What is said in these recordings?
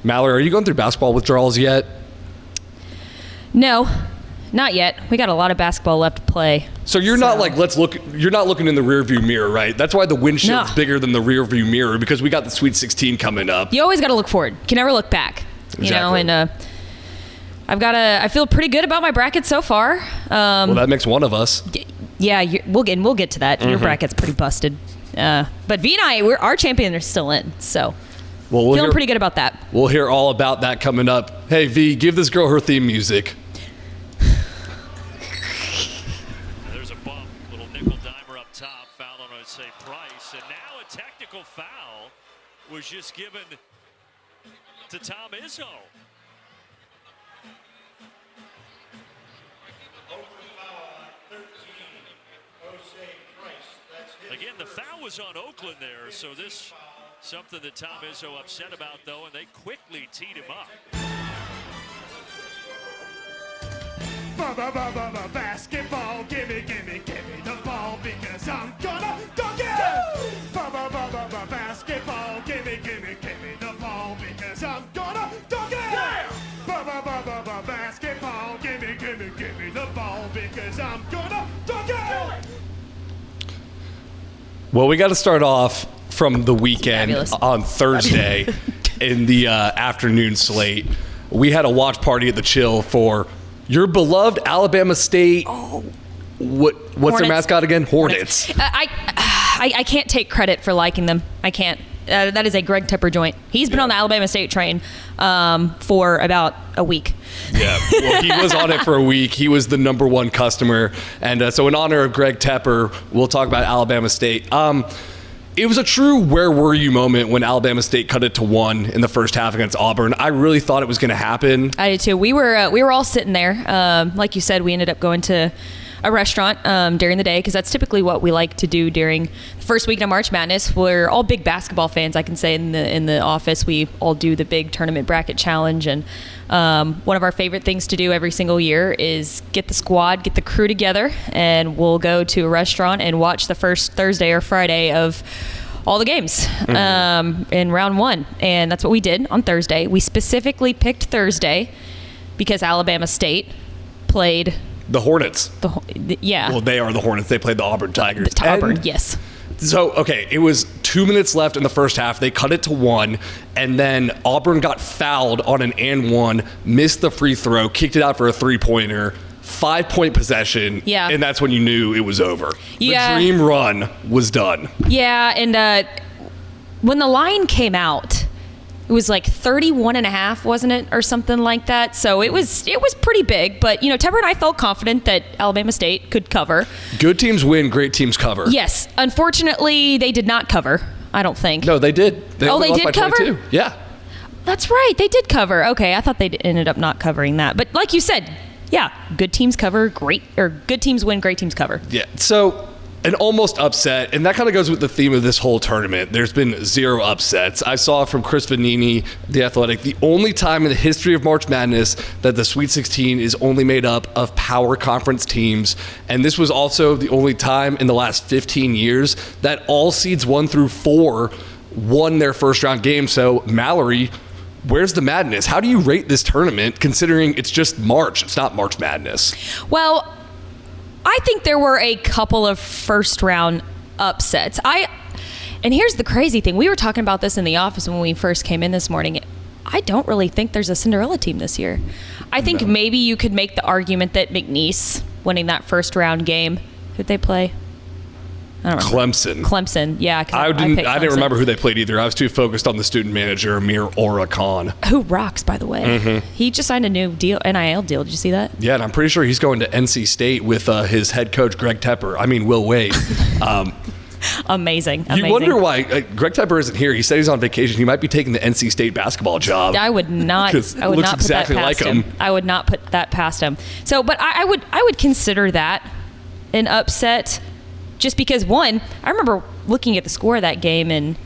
Mallory, are you going through basketball withdrawals yet? No, not yet. We got a lot of basketball left to play. So you're not like, you're not looking in the rearview mirror, right? That's why the windshield's bigger than the rearview mirror, because we got the Sweet 16 coming up. You always got to look forward. You can never look back. Exactly. You know, and I feel pretty good about my bracket so far. Well, that makes one of us. Yeah, we'll get to that. Your bracket's pretty busted. But V and I, our champions are still in, so feeling pretty good about that. We'll hear all about that coming up. Hey, V, give this girl her theme music. There's a bump, little nickel dimer up top, foul on, I'd say, Price, and now a technical foul was just given to Tom Izzo. Again, the foul was on Oakland there, so this something that Tom Izzo upset about, though, and they quickly teed him up. Basketball, gimme the ball because I'm gonna dunk it! Basketball, gimme the ball because I'm gonna dunk it! Yeah! Basketball, gimme the ball because I'm gonna dunk it! Well, we got to start off from the weekend Fabulous. on Thursday in the afternoon slate. We had a watch party at the Chill for your beloved Alabama State. Oh. What's Hornets. their mascot again? Hornets. I can't take credit for liking them. I can't. That is a Greg Tepper joint. He's been on the Alabama State train for about a week. Yeah, well, he was on it for a week. He was the number one customer. And so in honor of Greg Tepper, we'll talk about Alabama State. It was a true where were you moment when Alabama State cut it to 1 in the first half against Auburn. I really thought it was going to happen. I did too. We were all sitting there. Like you said, we ended up going to a restaurant during the day because that's typically what we like to do during the first weekend of March Madness. We're all big basketball fans. I can say in the office we all do the big tournament bracket challenge, and one of our favorite things to do every single year is get the squad, get the crew together, and we'll go to a restaurant and watch the first Thursday or Friday of all the games in round 1. And that's what we did on Thursday. We specifically picked Thursday because Alabama State played The Hornets. Yeah. Well, they are the Hornets. They played the Auburn Tigers. Auburn, yes. So, okay, it was 2 minutes left in the first half. They cut it to 1, and then Auburn got fouled on an and 1, missed the free throw, kicked it out for a three-pointer, 5-point possession, and that's when you knew it was over. Yeah. The dream run was done. Yeah, and when the line came out, it was like 31.5, wasn't it, or something like that? So it was pretty big. But Tepper and I felt confident that Alabama State could cover. Good teams win, great teams cover. Yes, unfortunately, they did not cover. I don't think. No, they did. They did cover? 22. Yeah, that's right. They did cover. Okay, I thought they ended up not covering that. But like you said, yeah, good teams cover. Good teams win. Great teams cover. Yeah. So. An almost upset, and that kind of goes with the theme of this whole tournament. There's been 0 upsets. I saw from Chris Vanini, The Athletic, the only time in the history of March Madness that the Sweet 16 is only made up of power conference teams. And this was also the only time in the last 15 years that all seeds 1 through 4 won their first round game. So, Mallory, where's the madness? How do you rate this tournament considering it's just March? It's not March Madness. Well, I think there were a couple of first round upsets. And here's the crazy thing. We were talking about this in the office when we first came in this morning. I don't really think there's a Cinderella team this year. I think maybe you could make the argument that McNeese winning that first round game. Who'd they play? I don't remember. Clemson, yeah. I didn't remember who they played either. I was too focused on the student manager, Amir Ora Khan. Who rocks, by the way. Mm-hmm. He just signed a new NIL deal. Did you see that? Yeah, and I'm pretty sure he's going to NC State with his head coach, Greg Tepper. Will Wade. Amazing. You wonder why Greg Tepper isn't here. He said he's on vacation. He might be taking the NC State basketball job. I would not put that past him. I would not put that past him. So, but I would consider that an upset. Just because, one, I remember looking at the score of that game, and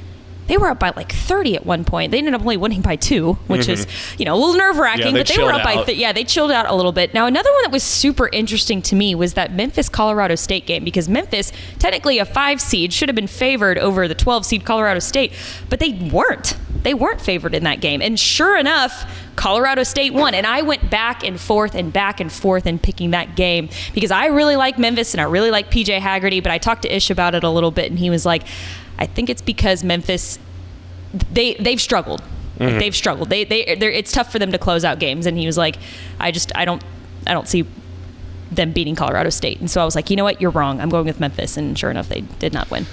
they were up by like 30 at one point. They ended up only winning by 2, which is, a little nerve-wracking. But they were up by they chilled out a little bit. Now, another one that was super interesting to me was that Memphis-Colorado State game, because Memphis, technically a 5 seed, should have been favored over the 12 seed Colorado State, but they weren't. They weren't favored in that game. And sure enough, Colorado State won. And I went back and forth in picking that game because I really like Memphis and I really like PJ Haggerty, but I talked to Ish about it a little bit and he was like, I think it's because Memphis, they've struggled. Like, they've struggled. It's tough for them to close out games. And he was like, I don't see them beating Colorado State. And so I was like, you know what? You're wrong. I'm going with Memphis. And sure enough, they did not win.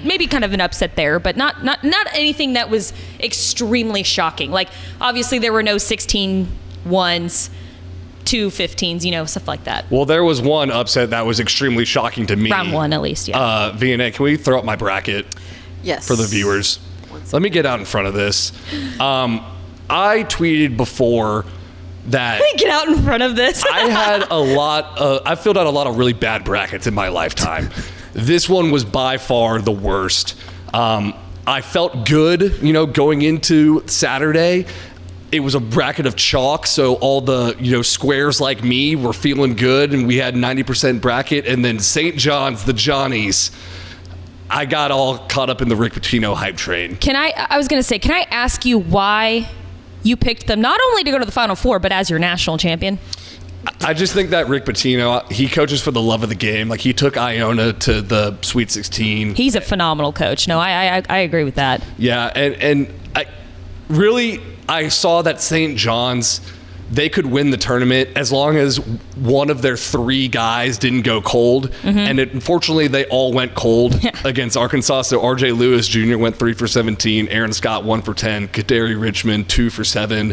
Maybe kind of an upset there, but not anything that was extremely shocking. Like, obviously there were no 16-1s, 2 15s, stuff like that. Well, there was one upset that was extremely shocking to me. Round 1, at least, yeah. VNA, can we throw up my bracket? Yes. For the viewers. Let me get out in front of this. I tweeted before that get out in front of this. I filled out a lot of really bad brackets in my lifetime. This one was by far the worst. I felt good, going into Saturday. It was a bracket of chalk, so all the squares like me were feeling good, and we had 90% bracket. And then St. John's, the Johnnies, I got all caught up in the Rick Pitino hype train. I was going to say, can I ask you why you picked them not only to go to the Final Four, but as your national champion? I just think that Rick Pitino, he coaches for the love of the game. Like, he took Iona to the Sweet 16. He's a phenomenal coach. No, I agree with that. Yeah, and I saw that St. John's, they could win the tournament as long as one of their 3 guys didn't go cold. And unfortunately, they all went cold against Arkansas. So R.J. Lewis Jr. went 3 for 17. Aaron Scott 1 for 10. Kadari Richmond 2 for 7.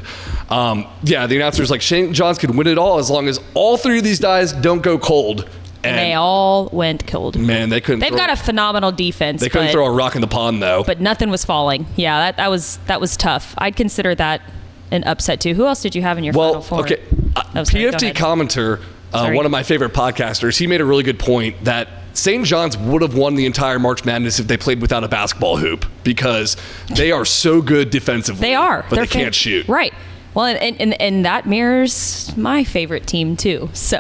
The announcer's like, St. John's could win it all as long as all 3 of these guys don't go cold. And they all went cold. Man, they couldn't. They've got a phenomenal defense. They couldn't throw a rock in the pond, though. But nothing was falling. Yeah, that was tough. I'd consider that an upset too. Who else did you have in your Final Four? Okay. PFT commenter, one of my favorite podcasters, he made a really good point that St. John's would have won the entire March Madness if they played without a basketball hoop because they are so good defensively. They are. But they can't shoot. Right. Well, and that mirrors my favorite team too. So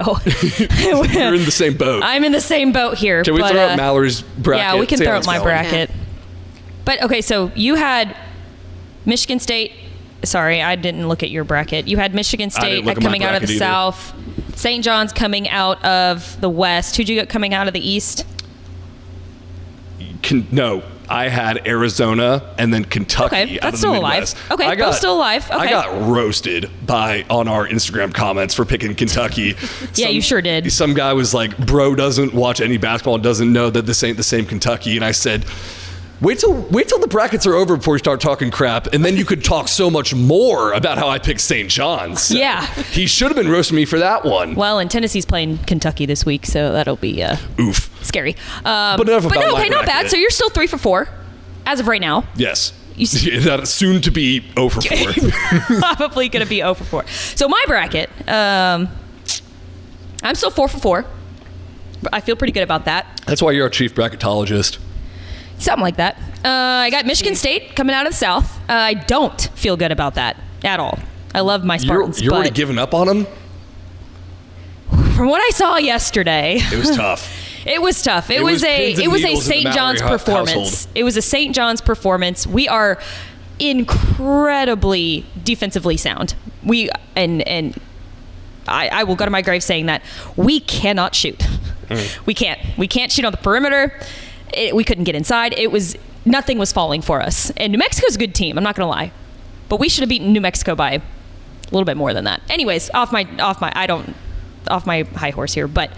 you're in the same boat. I'm in the same boat here. Can we throw up Mallory's bracket? Yeah, we can throw up my bracket. Yeah. But okay, so you had Michigan State. Sorry, I didn't look at your bracket. You had Michigan State coming out of the South, St. John's coming out of the West. Who'd you get coming out of the East? No, I had Arizona and then Kentucky. Okay, out that's of still the alive. Midwest. Okay, that's still alive. Okay. I got roasted on our Instagram comments for picking Kentucky. Yeah, you sure did. Some guy was like, "Bro doesn't watch any basketball and doesn't know that this ain't the same Kentucky," and I said, Wait till the brackets are over before you start talking crap, and then you could talk so much more about how I picked St. John's. So yeah. He should have been roasting me for that one. Well, and Tennessee's playing Kentucky this week, so that'll be scary. But enough about my not bad. So you're still 3 for 4 as of right now. Yes. That's soon to be 0 for 4. Probably going to be 0 for 4. So my bracket, I'm still 4 for 4. I feel pretty good about that. That's why you're a chief bracketologist. Something like that. I got Michigan State coming out of the South. I don't feel good about that at all. I love my Spartans. You're already giving up on them? From what I saw yesterday, it was tough. It was tough. It was a St. John's performance. Household. It was a St. John's performance. We are incredibly defensively sound. I will go to my grave saying that we cannot shoot. We can't shoot on the perimeter. We couldn't get inside. Nothing was falling for us. And New Mexico's a good team. I'm not going to lie, but we should have beaten New Mexico by a little bit more than that. Anyways, off my high horse here, but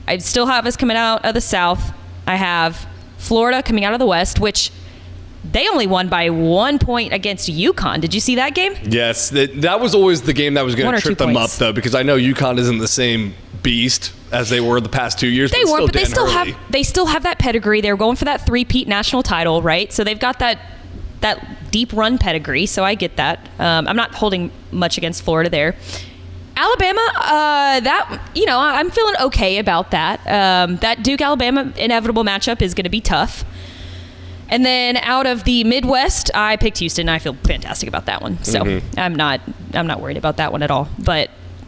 I still have us coming out of the South. I have Florida coming out of the West, which they only won by 1 point against UConn. Did you see that game? Yes, that was always the game that was going to trip them up, though, because I know UConn isn't the same beast as they were the past 2 years. They weren't, but they still have that pedigree. They're going for that three-peat national title, right? So they've got that deep run pedigree. So I get that. I'm not holding much against Florida there. Alabama, I'm feeling okay about that. That Duke-Alabama inevitable matchup is going to be tough. And then out of the Midwest, I picked Houston. I feel fantastic about that one. So I'm not worried about that one at all.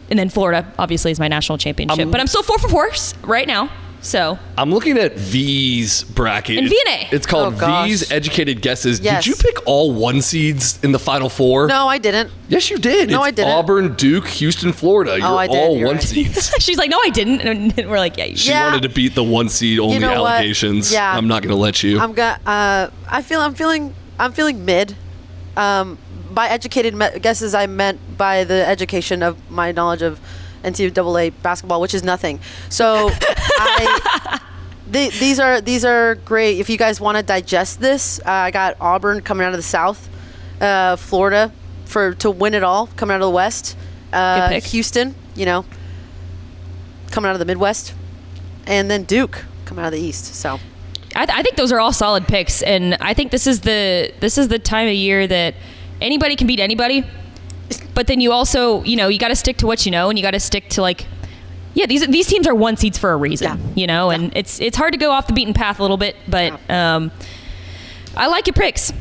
And then Florida, obviously, is my national championship. But I'm still 4 for 4 right now. So I'm looking at V's bracket. And VNA. It's called Oh, gosh. V's Educated Guesses. Yes. Did you pick all 1 seeds in the Final Four? No, I didn't. Yes, you did. No, It's I didn't. Auburn, Duke, Houston, Florida. You're I did. all You're 1 right. seeds. she's like, no, I didn't. And we're like, yeah, you She Yeah. wanted to beat the 1 seed only know what? allegations. Yeah. I'm not going to let you. I'm feeling mid. By educated guesses, I meant by the education of my knowledge of NCAA basketball, which is nothing. So these are great. If you guys want to digest this, I got Auburn coming out of the South, Florida to win it all coming out of the West, Good pick. Houston, coming out of the Midwest, and then Duke coming out of the East. So. I think those are all solid picks, and I think this is the time of year that anybody can beat anybody. But then you also, you got to stick to what you know, and you got to stick to these teams are 1 seeds for a reason, and it's hard to go off the beaten path a little bit, but I like your picks.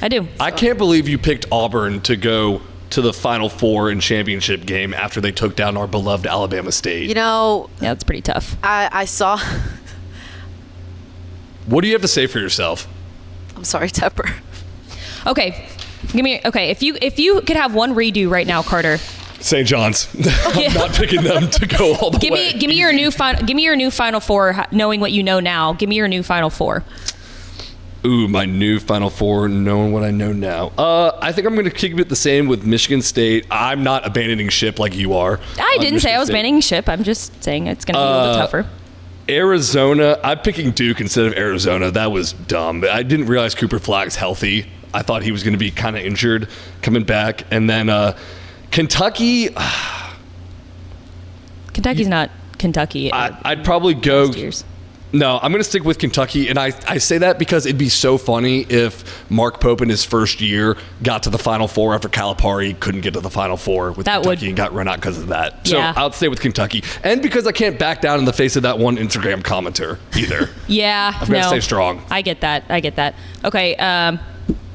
I do. I can't believe you picked Auburn to go to the Final Four and championship game after they took down our beloved Alabama State. Yeah, that's pretty tough. I saw. What do you have to say for yourself? I'm sorry, Tepper. Okay, if you could have one redo right now, Carter. St. John's. I'm not picking them to go all the way. Give me your new Final Four, knowing what you know now. Give me your new Final Four. Ooh, my new Final Four, knowing what I know now. I think I'm going to keep it the same with Michigan State. I'm not abandoning ship like you are. I didn't say Michigan I was State. abandoning ship. I'm just saying it's going to be a little bit tougher. Arizona. I'm picking Duke instead of Arizona. That was dumb. I didn't realize Cooper Flagg's healthy. I thought he was going to be kind of injured coming back. And then Kentucky. Kentucky's not Kentucky. I'd probably go. Last year's. No, I'm going to stick with Kentucky. And I say that because it'd be so funny if Mark Pope in his first year got to the Final Four after Calipari couldn't get to the Final Four with Kentucky and got run out because of that. So Yeah. I'll stay with Kentucky. And because I can't back down in the face of that one Instagram commenter either. Yeah, I've got to stay strong. I get that. Okay,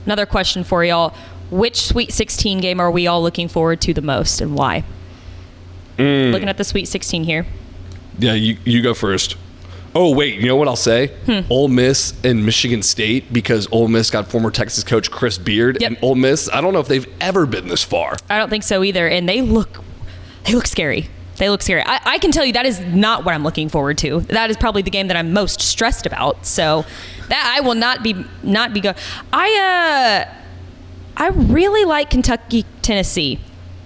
another question for y'all. Which Sweet 16 game are we all looking forward to the most, and why? Looking at the Sweet 16 here. Yeah, you go first. Oh, wait, you know what I'll say? Ole Miss and Michigan State, because Ole Miss got former Texas coach Chris Beard. Yep. And Ole Miss, I don't know if they've ever been this far. I don't think so either, and they look scary. They look scary. I can tell you that is not what I'm looking forward to. That is probably the game that I'm most stressed about. So that I will not be good. I really like Kentucky, Tennessee.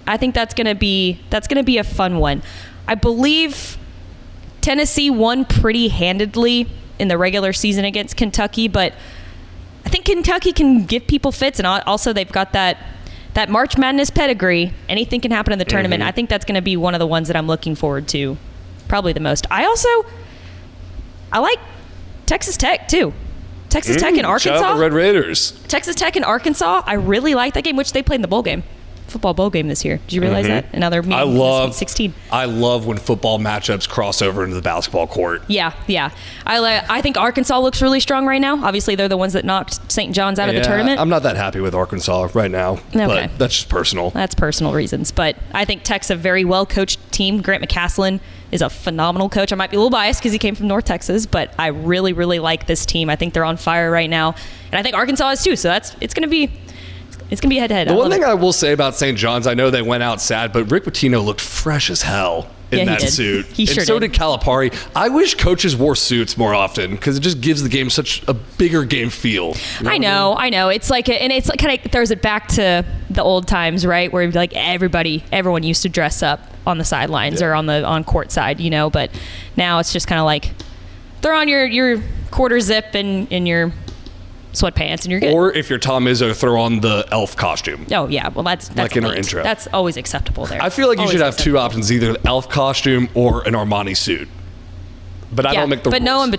I think that's gonna be a fun one. I believe Tennessee won pretty handedly in the regular season against Kentucky, but I think Kentucky can give people fits, and also they've got that March Madness pedigree. Anything can happen in the tournament. I think that's going to be one of the ones that I'm looking forward to probably the most. I like Texas Tech too. Texas Tech and Arkansas. Shout out the Red Raiders. Texas Tech and Arkansas. I really like that game, which they played in the bowl game. Football bowl game this year. Did you realize that? And now they're meeting in the Sweet 16. I love when football matchups cross over into the basketball court. Yeah. I think Arkansas looks really strong right now. Obviously, they're the ones that knocked St. John's out of the tournament. I'm not that happy with Arkansas right now, but that's just personal. That's personal reasons. But I think Tech's a very well-coached team. Grant McCasland is a phenomenal coach. I might be a little biased because he came from North Texas, but I really, really like this team. I think they're on fire right now. And I think Arkansas is too, so it's going to be a head-to-head. The one thing I will say about St. John's, I know they went out sad, but Rick Pitino looked fresh as hell in that suit. He sure and so did. did Calipari. I wish coaches wore suits more often because it just gives the game such a bigger game feel. You know I know. It's like, and it's like kind of throws it back to the old times, right? Where like everyone used to dress up on the sidelines or on court side, But now it's just kind of like throw on your quarter zip and your sweatpants and you're good. Or if you're Tom Izzo, throw on the elf costume. Oh yeah, well that's like in our elite. intro. That's always acceptable there. I feel like you Always should have two acceptable. options, either the elf costume or an Armani suit. But I don't make the rules. But no in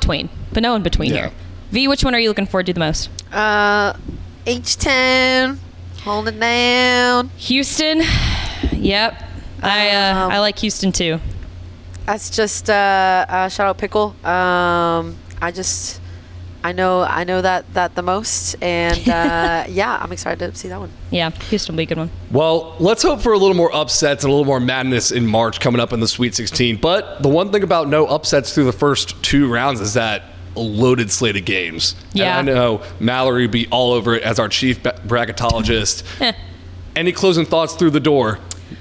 between. Here. V, which one are you looking forward to the most? H10, hold it down. Houston. Yep. I like Houston too. That's just shout out Pickle. I I know that the most, and yeah, I'm excited to see that one. Yeah, Houston will be a good one. Well, let's hope for a little more upsets and a little more madness in March coming up in the Sweet 16. But the one thing about no upsets through the first 2 rounds is that a loaded slate of games. Yeah. And I know Mallory would be all over it as our chief bracketologist. Any closing thoughts through the door?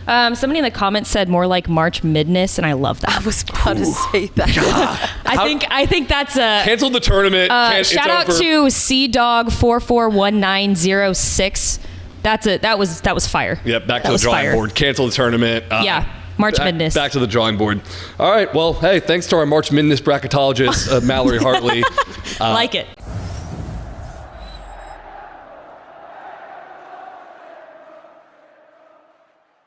Somebody in the comments said more like March Madness, and I love that. I was about to say that. I think that's a Cancel the tournament. shout out to CDog441906. That was fire. Yep, back That to the was drawing fire. board. Cancel the tournament. Yeah, March Madness. Back to the drawing board. All right, well, hey, thanks to our March Madness bracketologist, Mallory Hartley. Like it.